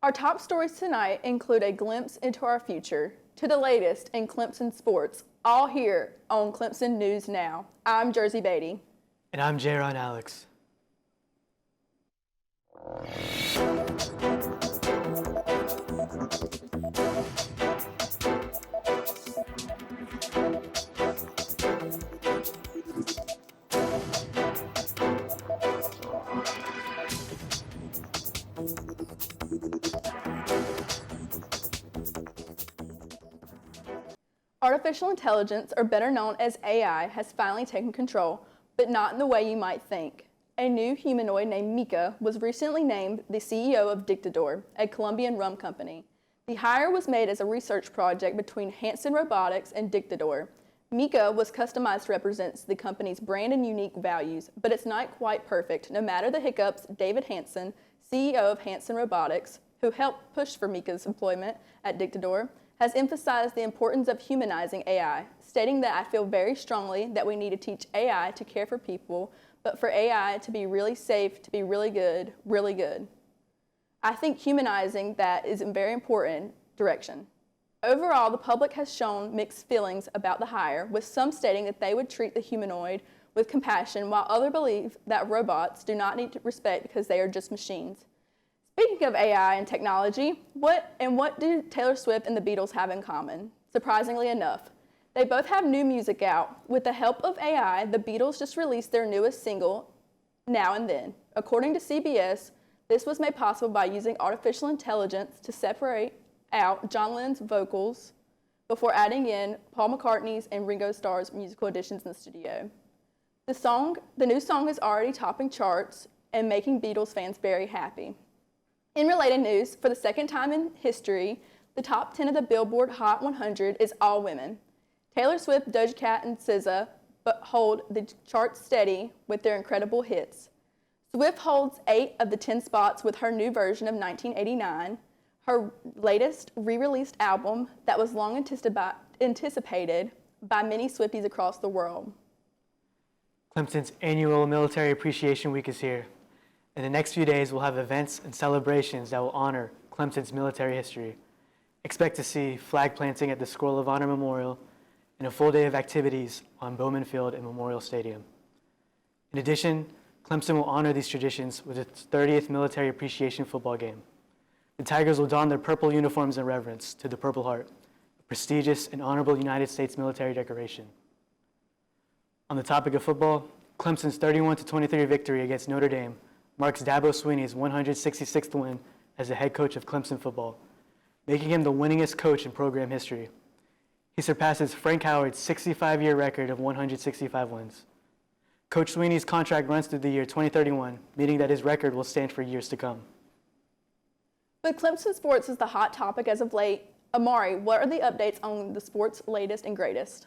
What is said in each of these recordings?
Our top stories tonight include a glimpse into our future, to the latest in Clemson sports, all here on Clemson News Now. I'm Jersey Beatty. And I'm Jaron Alex. Artificial intelligence, or better known as AI, has finally taken control, but not in the way you might think. A new humanoid named Mika was recently named the CEO of Dictador, a Colombian rum company. The hire was made as a research project between Hanson Robotics and Dictador. Mika was customized to represent the company's brand and unique values, but it's not quite perfect. No matter the hiccups, David Hanson, CEO of Hanson Robotics, who helped push for Mika's employment at Dictador, has emphasized the importance of humanizing AI, stating that I feel very strongly that we need to teach AI to care for people, but for AI to be really safe, to be really good, really good. I think humanizing that is a very important direction. Overall, the public has shown mixed feelings about the hire, with some stating that they would treat the humanoid with compassion, while others believe that robots do not need respect because they are just machines. Speaking of AI and technology, what do Taylor Swift and the Beatles have in common? Surprisingly enough, they both have new music out. With the help of AI, the Beatles just released their newest single, Now and Then. According to CBS, this was made possible by using artificial intelligence to separate out John Lennon's vocals before adding in Paul McCartney's and Ringo Starr's musical additions in the studio. The new song is already topping charts and making Beatles fans very happy. In related news, for the second time in history, the top 10 of the Billboard Hot 100 is all women. Taylor Swift, Doja Cat, and SZA hold the charts steady with their incredible hits. Swift holds 8 of the 10 spots with her new version of 1989, her latest re-released album that was long anticipated by many Swifties across the world. Clemson's annual Military Appreciation Week is here. In the next few days, we'll have events and celebrations that will honor Clemson's military history. Expect to see flag planting at the Scroll of Honor Memorial and a full day of activities on Bowman Field and Memorial Stadium. In addition, Clemson will honor these traditions with its 30th Military Appreciation football game. The Tigers will don their purple uniforms in reverence to the Purple Heart, a prestigious and honorable United States military decoration. On the topic of football, Clemson's 31-23 victory against Notre Dame marks Dabo Swinney's 166th win as the head coach of Clemson football, making him the winningest coach in program history. He surpasses Frank Howard's 65-year record of 165 wins. Coach Swinney's contract runs through the year 2031, meaning that his record will stand for years to come. But Clemson sports is the hot topic as of late. Amari, what are the updates on the sports' latest and greatest?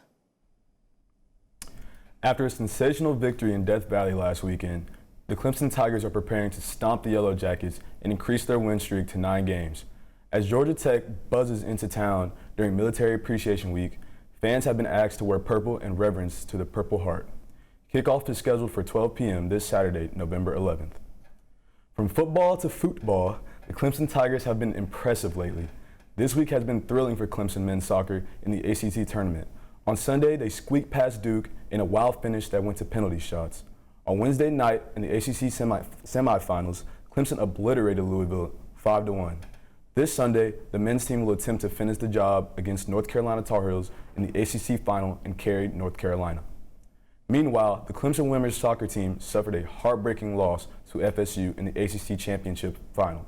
After a sensational victory in Death Valley last weekend, the Clemson Tigers are preparing to stomp the Yellow Jackets and increase their win streak to 9 games. As Georgia Tech buzzes into town during Military Appreciation Week, fans have been asked to wear purple in reverence to the Purple Heart. Kickoff is scheduled for 12 p.m. this Saturday, November 11th. From football to football, the Clemson Tigers have been impressive lately. This week has been thrilling for Clemson men's soccer in the ACC tournament. On Sunday, they squeaked past Duke in a wild finish that went to penalty shots. On Wednesday night in the ACC semifinals, Clemson obliterated Louisville 5-1. This Sunday, the men's team will attempt to finish the job against North Carolina Tar Heels in the ACC final and carry North Carolina. Meanwhile, the Clemson women's soccer team suffered a heartbreaking loss to FSU in the ACC championship final.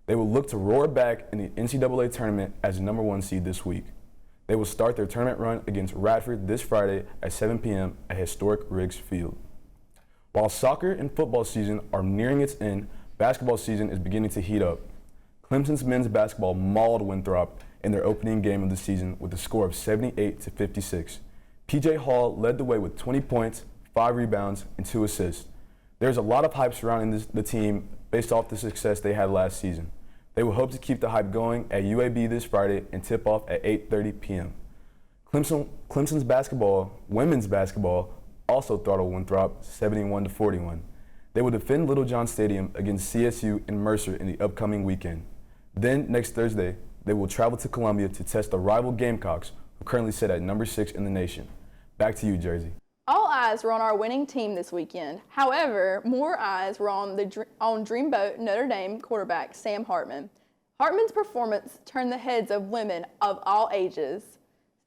They will look to roar back in the NCAA tournament as the number 1 seed this week. They will start their tournament run against Radford this Friday at 7 p.m. at historic Riggs Field. While soccer and football season are nearing its end, basketball season is beginning to heat up. Clemson's men's basketball mauled Winthrop in their opening game of the season with a score of 78-56. P.J. Hall led the way with 20 points, 5 rebounds, and 2 assists. There's a lot of hype surrounding the team based off the success they had last season. They will hope to keep the hype going at UAB this Friday and tip off at 8:30 p.m. Clemson's women's basketball, also throttled Winthrop 71-41. They will defend Littlejohn Stadium against CSU and Mercer in the upcoming weekend. Then, next Thursday, they will travel to Columbia to test the rival Gamecocks, who currently sit at number 6 in the nation. Back to you, Jersey. All eyes were on our winning team this weekend. However, more eyes were on Dreamboat Notre Dame quarterback Sam Hartman. Hartman's performance turned the heads of women of all ages.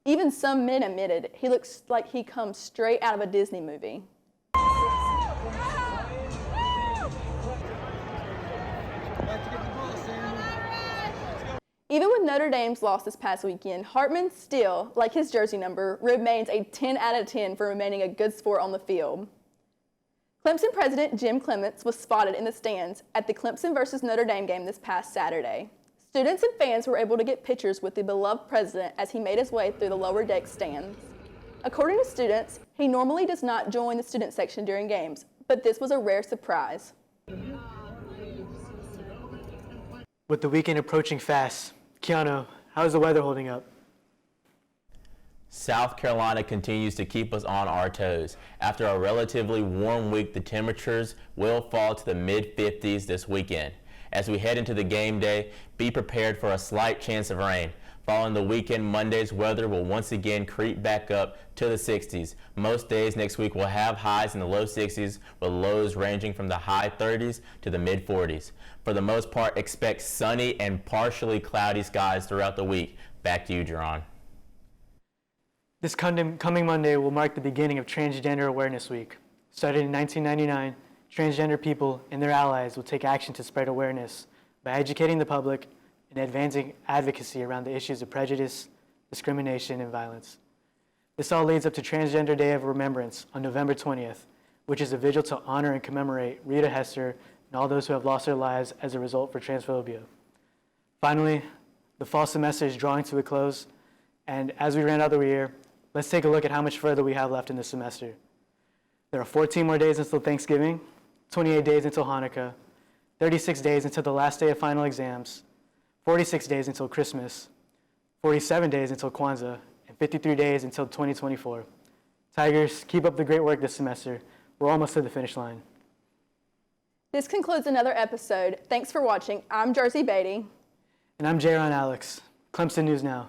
Even some men admitted he looks like he comes straight out of a Disney movie. Even with Notre Dame's loss this past weekend, Hartman still, like his jersey number, remains a 10 out of 10 for remaining a good sport on the field. Clemson president Jim Clements was spotted in the stands at the Clemson versus Notre Dame game this past Saturday. Students and fans were able to get pictures with the beloved president as he made his way through the lower deck stands. According to students, he normally does not join the student section during games, but this was a rare surprise. With the weekend approaching fast, Keanu, how's the weather holding up? South Carolina continues to keep us on our toes. After a relatively warm week, the temperatures will fall to the mid-50s this weekend. As we head into the game day, be prepared for a slight chance of rain. Following the weekend, Monday's weather will once again creep back up to the 60s. Most days next week will have highs in the low 60s with lows ranging from the high 30s to the mid 40s. For the most part, expect sunny and partially cloudy skies throughout the week. Back to you, Jerron. This coming Monday will mark the beginning of Transgender Awareness Week. Started in 1999, transgender people and their allies will take action to spread awareness by educating the public and advancing advocacy around the issues of prejudice, discrimination, and violence. This all leads up to Transgender Day of Remembrance on November 20th, which is a vigil to honor and commemorate Rita Hester and all those who have lost their lives as a result for transphobia. Finally, the fall semester is drawing to a close, and as we round out the year, let's take a look at how much further we have left in this semester. There are 14 more days until Thanksgiving, 28 days until Hanukkah, 36 days until the last day of final exams, 46 days until Christmas, 47 days until Kwanzaa, and 53 days until 2024. Tigers, keep up the great work this semester. We're almost to the finish line. This concludes another episode. Thanks for watching. I'm Jersey Beatty. And I'm Jaron Alex. Clemson News Now.